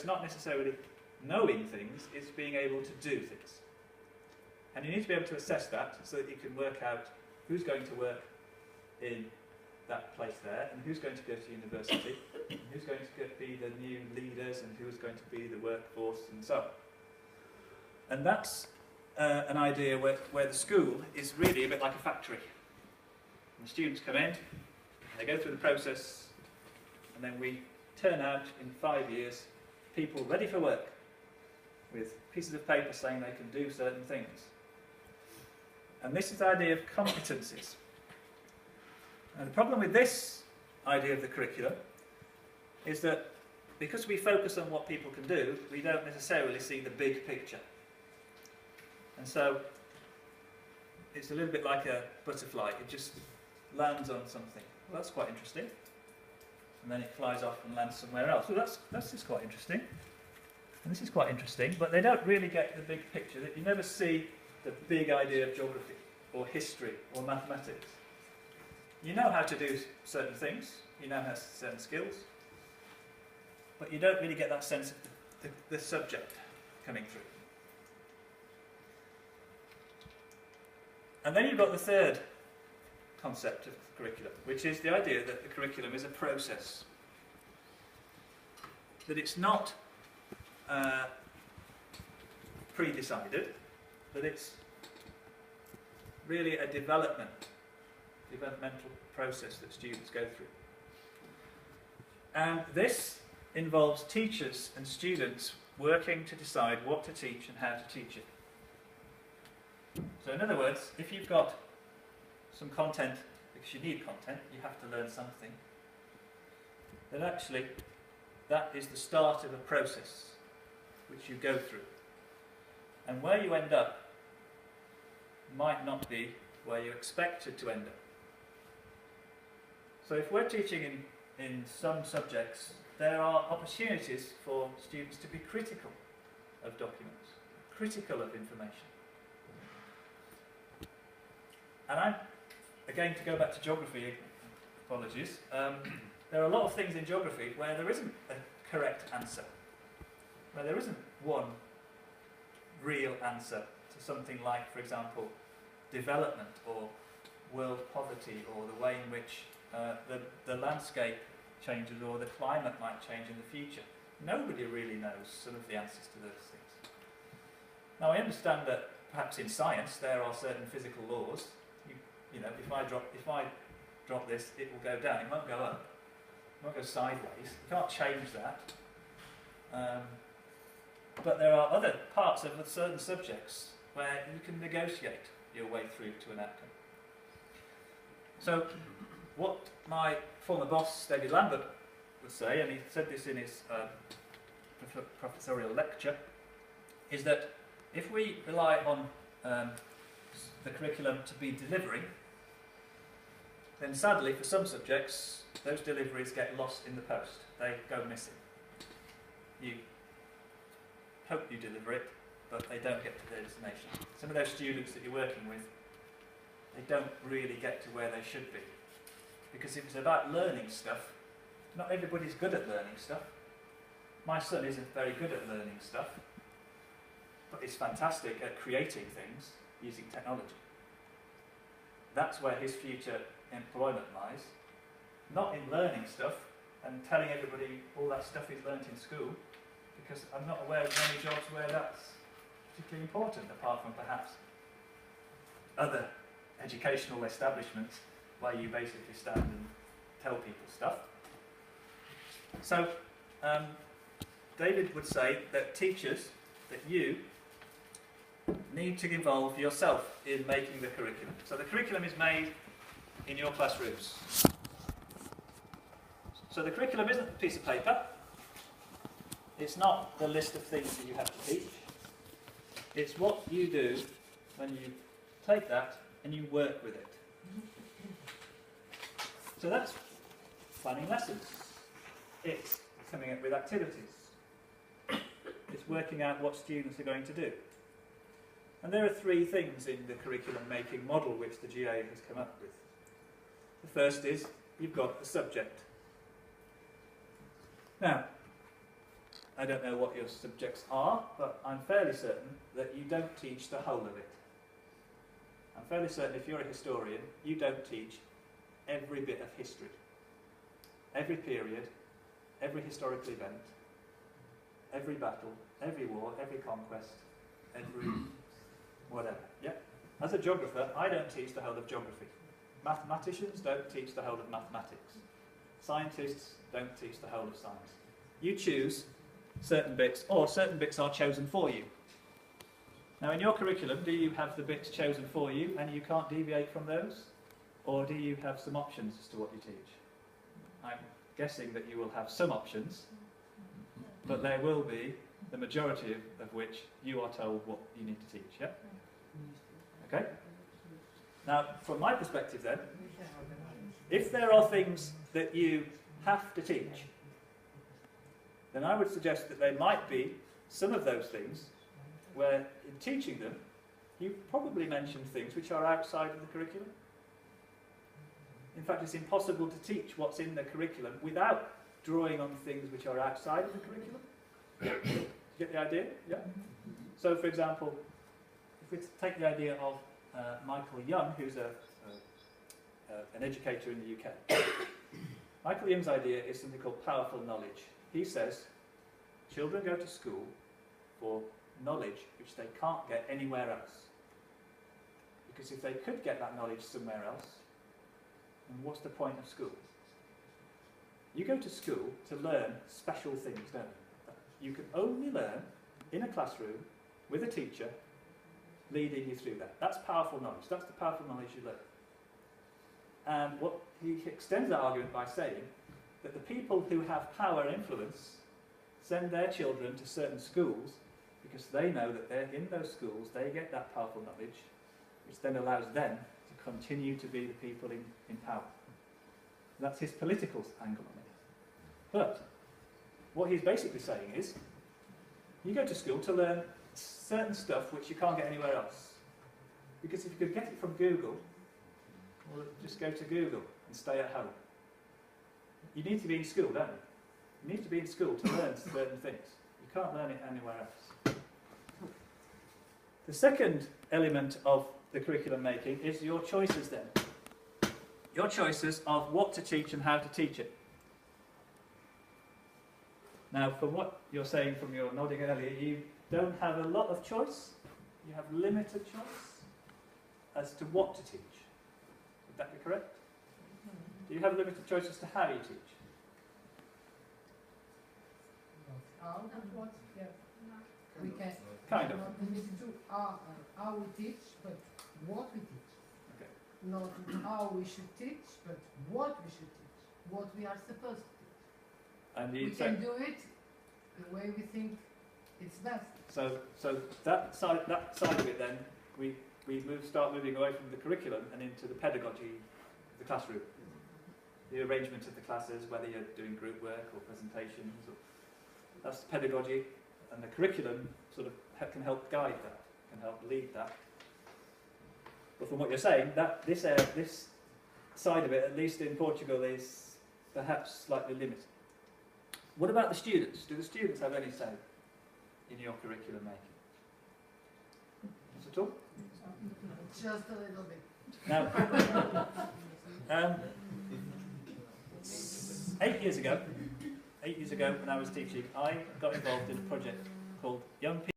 not necessarily knowing things, it's being able to do things. And you need to be able to assess that so that you can work out who's going to work in that place there, and who's going to go to university, and who's going to be the new leaders, and who's going to be the workforce, and so on. And that's an idea where the school is really a bit like a factory. And the students come in, and they go through the process, and then we turn out in 5 years people ready for work with pieces of paper saying they can do certain things. And this is the idea of competencies. And the problem with this idea of the curriculum is that because we focus on what people can do, we don't necessarily see the big picture. And so it's a little bit like a butterfly. It just lands on something. Well, that's quite interesting. And then it flies off and lands somewhere else. Well, that's just quite interesting. And this is quite interesting, but they don't really get the big picture. You never see the big idea of geography or history or mathematics. You know how to do certain things, you know how certain skills, but you don't really get that sense of the subject coming through. And then you've got the third concept of the curriculum, which is the idea that the curriculum is a process. That it's not pre-decided, that it's really a developmental process that students go through. And this involves teachers and students working to decide what to teach and how to teach it. So in other words, if you've got some content, because you need content, you have to learn something, then actually that is the start of a process which you go through. And where you end up might not be where you expected to end up. So if we're teaching in some subjects, there are opportunities for students to be critical of documents, critical of information. And I'm, again, to go back to geography, apologies, there are a lot of things in geography where there isn't a correct answer, where there isn't one real answer to something like, for example, development or world poverty, or the way in which the landscape changes or the climate might change in the future. Nobody really knows some of the answers to those things. Now I understand that perhaps in science there are certain physical laws. You know, if I drop this, it will go down. It won't go up. It won't go sideways. You can't change that. But there are other parts of certain subjects where you can negotiate your way through to an outcome. So what my former boss, David Lambert, would say, and he said this in his professorial lecture, is that if we rely on the curriculum to be delivering, then sadly for some subjects those deliveries get lost in the post. They go missing. You hope you deliver it, but they don't get to their destination. Some of those students that you're working with, they don't really get to where they should be. Because if it's about learning stuff, not everybody's good at learning stuff. My son isn't very good at learning stuff, but he's fantastic at creating things using technology. That's where his future employment lies. Not in learning stuff and telling everybody all that stuff he's learnt in school, because I'm not aware of many jobs where that's particularly important, apart from perhaps other educational establishments where you basically stand and tell people stuff. So David would say that teachers, that you need to involve yourself in making the curriculum. So the curriculum is made in your classrooms. So the curriculum isn't a piece of paper. It's not the list of things that you have to teach. It's what you do when you take that and you work with it. So that's planning lessons. It's coming up with activities. It's working out what students are going to do. And there are three things in the curriculum making model which the GA has come up with. The first is you've got the subject. Now, I don't know what your subjects are, but I'm fairly certain that you don't teach the whole of it. I'm fairly certain if you're a historian, you don't teach every bit of history. Every period, every historical event, every battle, every war, every conquest, every whatever. Yeah? As a geographer, I don't teach the whole of geography. Mathematicians don't teach the whole of mathematics. Scientists don't teach the whole of science. You choose certain bits, or certain bits are chosen for you. Now, in your curriculum, do you have the bits chosen for you and you can't deviate from those? Or do you have some options as to what you teach? I'm guessing that you will have some options, but there will be the majority of which you are told what you need to teach, yeah? Okay? Now, from my perspective then, if there are things that you have to teach, then I would suggest that there might be some of those things where, in teaching them, you probably mention things which are outside of the curriculum. In fact, it's impossible to teach what's in the curriculum without drawing on things which are outside of the curriculum. You get the idea? Yeah? So, for example, if we take the idea of Michael Young, who's an educator in the UK. Michael Young's idea is something called powerful knowledge. He says children go to school for knowledge which they can't get anywhere else. Because if they could get that knowledge somewhere else, then what's the point of school? You go to school to learn special things, don't you? You can only learn in a classroom with a teacher leading you through that. That's powerful knowledge. That's the powerful knowledge you learn. And what he extends that argument by saying that the people who have power and influence send their children to certain schools because they know that they're in those schools, they get that powerful knowledge, which then allows them to continue to be the people in power. That's his political angle on it. But what he's basically saying is, you go to school to learn certain stuff which you can't get anywhere else. Because if you could get it from Google, well, just go to Google and stay at home. You need to be in school, don't you? You need to be in school to learn certain things. You can't learn it anywhere else. The second element of the curriculum making is your choices then. Your choices of what to teach and how to teach it. Now, from what you're saying from your nodding earlier, you don't have a lot of choice. You have limited choice as to what to teach. Would that be correct? Do you have limited choice as to how you teach? How and what? Yeah. We can Kind of. not limit to how we teach, but what we teach. Okay. Not how we should teach, but what we should teach. What we are supposed to teach. And We you can do it the way we think it's best. so that side of it then, we start moving away from the curriculum and into the pedagogy of the classroom. The arrangement of the classes, whether you're doing group work or presentations, that's pedagogy, and the curriculum sort of can help guide that, can help lead that. But from what you're saying, that this side of it, at least in Portugal, is perhaps slightly limited. What about the students? Do the students have any say in your curriculum making? Not at all? Just a little bit. Now, 8 years ago when I was teaching, I got involved in a project called Young People